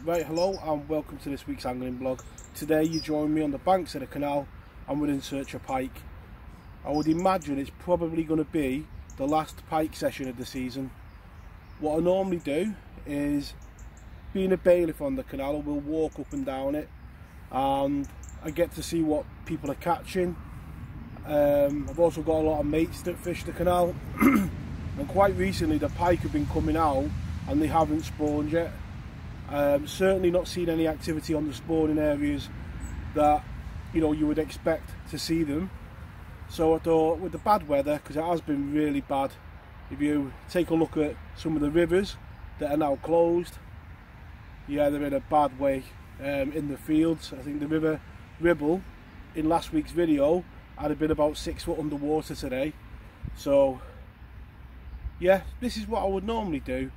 Right, hello and welcome to this week's angling vlog. Today you join me on the banks of the canal and we're in search of pike. I would imagine it's probably going to be the last pike session of the season. What I normally do is, being a bailiff on the canal, I will walk up and down it and I get to see what people are catching. I've also got a lot of mates that fish the canal and quite recently the pike have been coming out and they haven't spawned yet. Certainly not seen any activity on the spawning areas that you would expect to see them. So I thought, with the bad weather, because it has been really bad, if you take a look at some of the rivers that are now closed, yeah, they're in a bad way in the fields. I think the river Ribble in last week's video had been about 6 foot underwater today. So yeah, this is what I would normally do.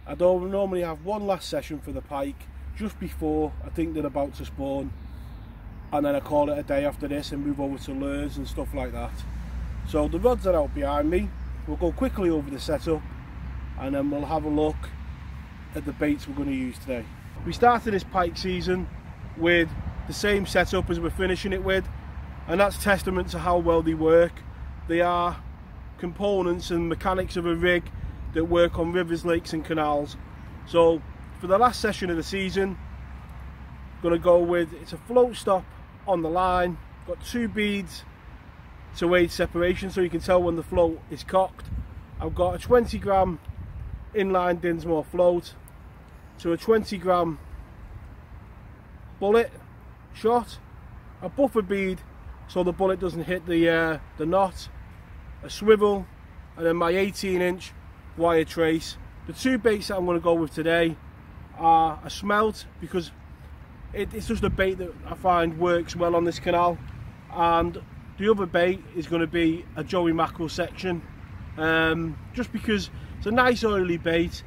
I don't normally have one last session for the pike just before I think they're about to spawn, and then I call it a day after this and move over to lures and stuff like that. So the rods are out behind me. We'll go quickly over the setup and then we'll have a look at the baits we're going to use today. We started this pike season with the same setup as we're finishing it with, and that's testament to how well they work. They are components and mechanics of a rig that work on rivers, lakes and canals. So for the last session of the season, I'm going to go with, it's a float stop on the line, got 2 beads to aid separation so you can tell when the float is cocked. I've got a 20 gram inline Dinsmore float to a 20 gram bullet shot, a buffer bead so the bullet doesn't hit the knot, a swivel, and then my 18-inch wire trace. The 2 baits that I'm going to go with today are a smelt, because it's just a bait that I find works well on this canal, and the other bait is going to be a Joey mackerel section, just because it's a nice oily bait,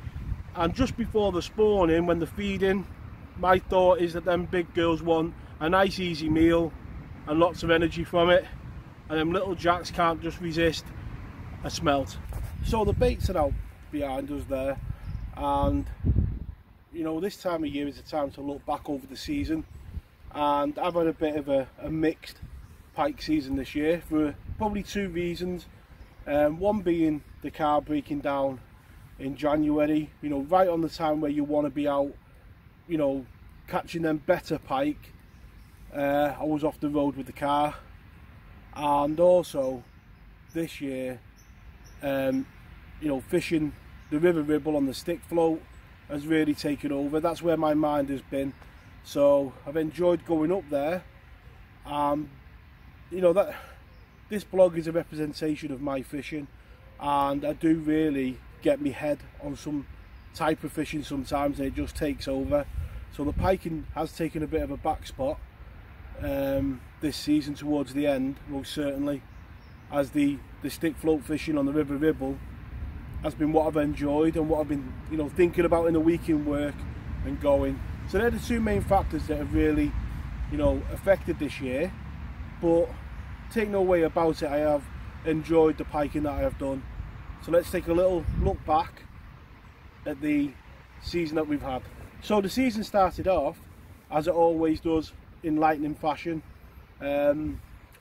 and just before the spawning, when they're feeding, my thought is that them big girls want a nice easy meal and lots of energy from it, and them little jacks can't just resist a smelt. So the baits are out behind us there, and this time of year is the time to look back over the season, and I've had a bit of a mixed pike season this year for probably 2 reasons. One being the car breaking down in January, right on the time where you want to be out catching them better pike. I was off the road with the car, and also this year fishing the River Ribble on the stick float has really taken over. That's where my mind has been. So I've enjoyed going up there. That this blog is a representation of my fishing, and I do really get my head on some type of fishing sometimes, and it just takes over. So the piking has taken a bit of a back spot this season towards the end, most certainly, as the stick float fishing on the River Ribble has been what I've enjoyed and what I've been thinking about in the week in work and going. So they're the 2 main factors that have really affected this year, but take no way about it, I have enjoyed the piking that I have done. So let's take a little look back at the season that we've had. So the season started off, as it always does, in lightning fashion.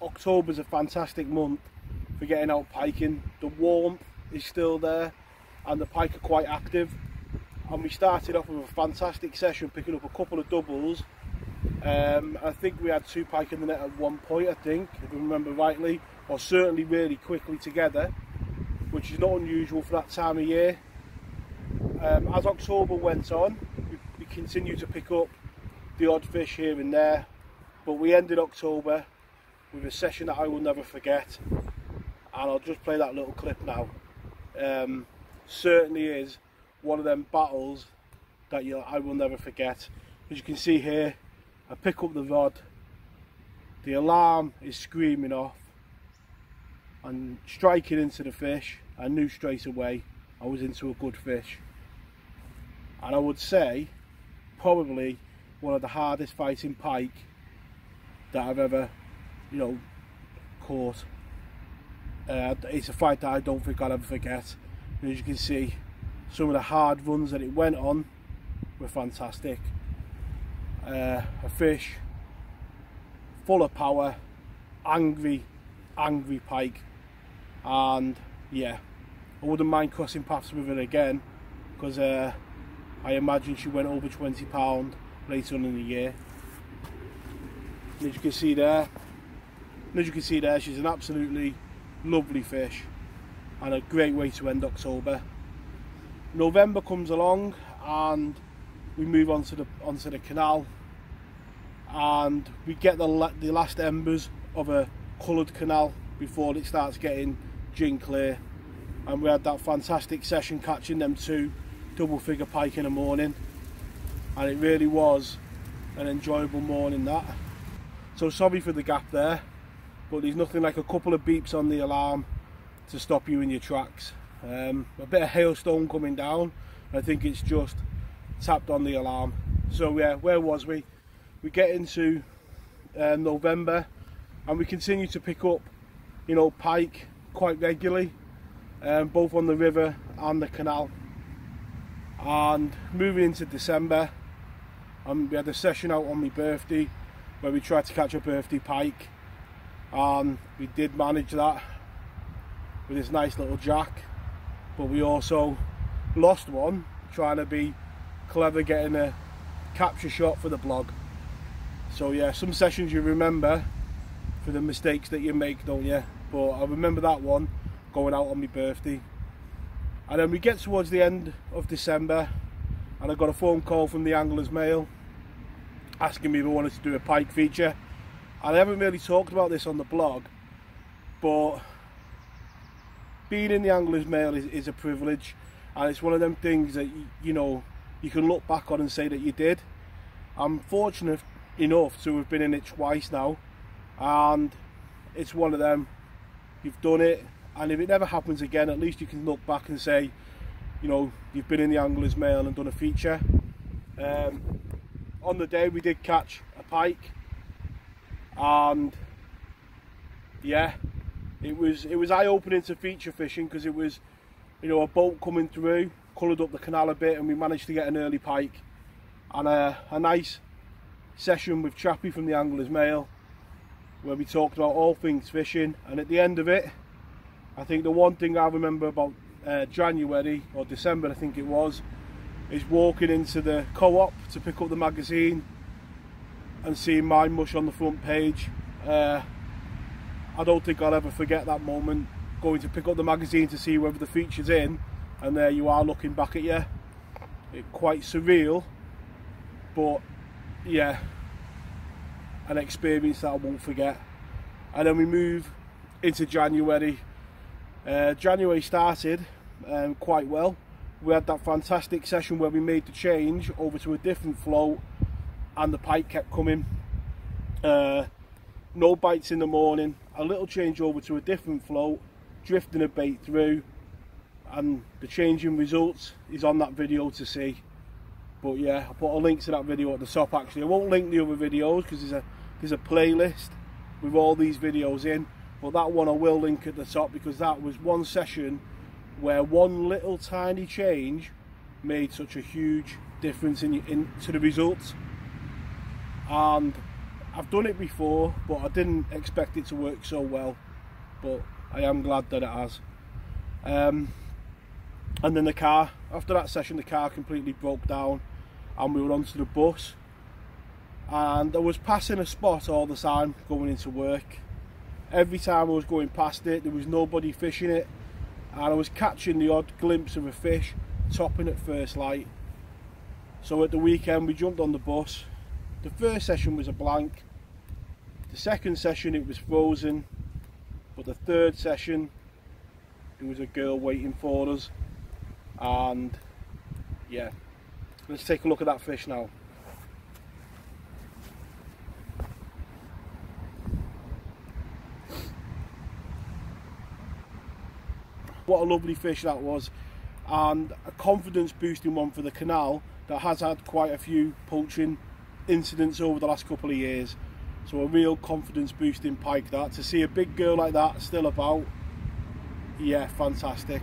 October's a fantastic month for getting out piking. The warmth is still there and the pike are quite active, and we started off with a fantastic session, picking up a couple of doubles. I think we had 2 pike in the net at one point, I think, if I remember rightly, or certainly really quickly together, which is not unusual for that time of year. As October went on, we continued to pick up the odd fish here and there, but we ended October with a session that I will never forget, and I'll just play that little clip now. Certainly is one of them battles that I will never forget. As you can see here, I pick up the rod, the alarm is screaming off, and striking into the fish, I knew straight away I was into a good fish. And I would say probably one of the hardest fighting pike that I've ever caught. It's a fight that I don't think I'll ever forget. And as you can see, some of the hard runs that it went on were fantastic. a fish full of power, angry pike, and yeah, I wouldn't mind crossing paths with her again, because I imagine she went over £20 later on in the year. And as you can see there, she's an absolutely lovely fish and a great way to end October. November comes along and we move on to the canal, and we get the last embers of a coloured canal before it starts getting gin clear, and we had that fantastic session catching them 2 double figure pike in the morning, and it really was an enjoyable morning that. So sorry for the gap there, but there's nothing like a couple of beeps on the alarm to stop you in your tracks. A bit of hailstone coming down, I think it's just tapped on the alarm. So yeah, where was we? We get into November, and we continue to pick up, you know, pike quite regularly, both on the river and the canal. And moving into December, we had a session out on my birthday where we tried to catch a birthday pike, and we did manage that with this nice little jack, but we also lost one trying to be clever getting a capture shot for the blog. So yeah, some sessions you remember for the mistakes that you make, don't you? But I remember that one going out on my birthday. And then we get towards the end of December, and I got a phone call from the Angler's Mail asking me if I wanted to do a pike feature. And I haven't really talked about this on the blog, but being in the Angler's Mail is a privilege, and it's one of them things that you know, you can look back on and say that you did. I'm fortunate enough to have been in it twice now, and it's one of them, you've done it, and if it never happens again, at least you can look back and say, you know, you've been in the Angler's Mail and done a feature. On the day we did catch a pike, and yeah, it was eye-opening to feature fishing, because it was, you know, a boat coming through, coloured up the canal a bit, and we managed to get an early pike, and a nice session with Chappie from the Angler's Mail where we talked about all things fishing. And at the end of it, I think the one thing I remember about January or December, I think it was, is walking into the co-op to pick up the magazine and seeing my mush on the front page. I don't think I'll ever forget that moment, going to pick up the magazine to see whether the feature's in, and there you are looking back at you. It's quite surreal, but yeah, an experience that I won't forget. And then we move into January. January started quite well. We had that fantastic session where we made the change over to a different float, and the pike kept coming. No bites in the morning, a little change over to a different float, drifting a bait through, and the change in results is on that video to see. But yeah, I'll put a link to that video at the top. Actually, I won't link the other videos because there's a playlist with all these videos in, but that one I will link at the top, because that was one session where one little tiny change made such a huge difference to the results. And I've done it before, but I didn't expect it to work so well, but I am glad that it has. And then the car, after that session, the car completely broke down and we were onto the bus, and I was passing a spot all the time going into work. Every time I was going past it, there was nobody fishing it, and I was catching the odd glimpse of a fish topping at first light. So at the weekend we jumped on the bus. The first session was a blank, the second session it was frozen, but the third session there was a girl waiting for us. And yeah, let's take a look at that fish now. What a lovely fish that was, and a confidence boosting one for the canal that has had quite a few poaching incidents over the last couple of years. So a real confidence boosting pike that. To see a big girl like that still about, yeah, fantastic.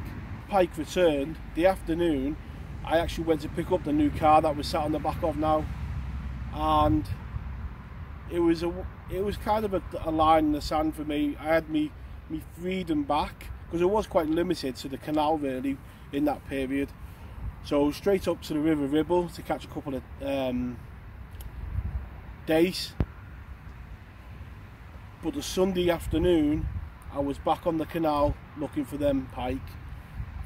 Pike returned the afternoon. I actually went to pick up the new car that was sat on the back of now, and it was kind of a line in the sand for me. I had me freedom back because it was quite limited to the canal really in that period. So straight up to the River Ribble to catch a couple of dace. But the Sunday afternoon I was back on the canal looking for them pike,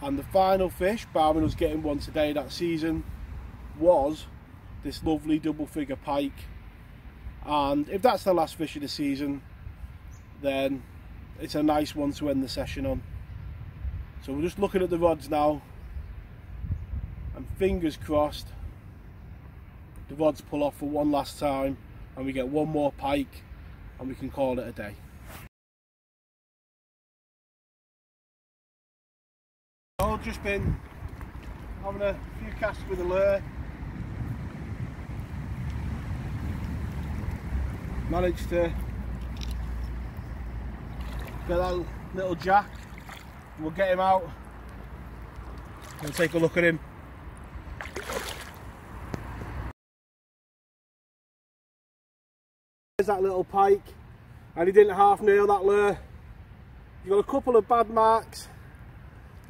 and the final fish, barring us getting one today that season, was this lovely double figure pike. And if that's the last fish of the season, then it's a nice one to end the session on. So we're just looking at the rods now, and fingers crossed the rods pull off for one last time and we get one more pike and we can call it a day. I've just been having a few casts with a lure. Managed to get that little jack. We'll get him out. We'll take a look at him. There's that little pike, and he didn't half nail that lure. You've got a couple of bad marks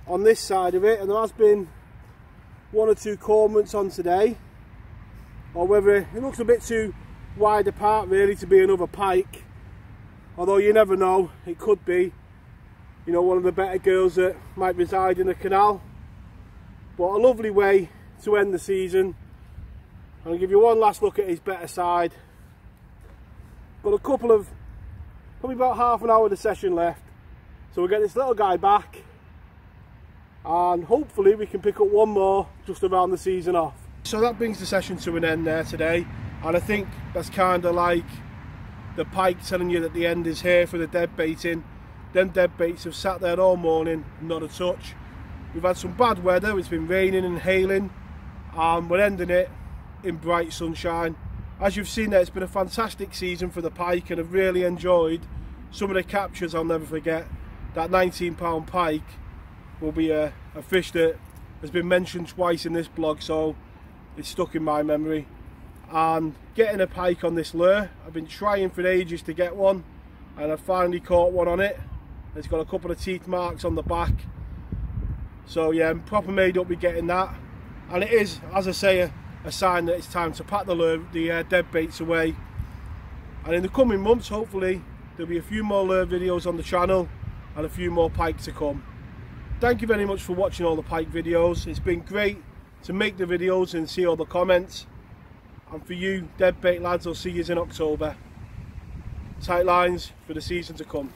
on this side of it, and there has been one or two cormorants on today, or whether it looks a bit too wide apart really to be another pike, although you never know, it could be, you know, one of the better girls that might reside in the canal. But a lovely way to end the season. I'll give you one last look at his better side. Got a couple of, probably about half an hour of the session left, so we'll get this little guy back and hopefully we can pick up one more just around the season off. So that brings the session to an end there today, and I think that's kind of like the pike telling you that the end is here for the dead baiting. Them dead baits have sat there all morning, not a touch. We've had some bad weather, it's been raining and hailing, and we're ending it in bright sunshine. As you've seen there, it's been a fantastic season for the pike, and I've really enjoyed some of the captures. I'll never forget that 19-pound pike will be a fish that has been mentioned twice in this blog, so it's stuck in my memory. And getting a pike on this lure, I've been trying for ages to get one, and I finally caught one on it. It's got a couple of teeth marks on the back, so yeah, I'm proper made up with getting that. And it is, as I say, a sign that it's time to pack the lure, the dead baits away. And in the coming months, hopefully there'll be a few more lure videos on the channel and a few more pike to come. Thank you very much for watching all the pike videos. It's been great to make the videos and see all the comments. And for you dead bait lads, I'll see you in October. Tight lines for the season to come.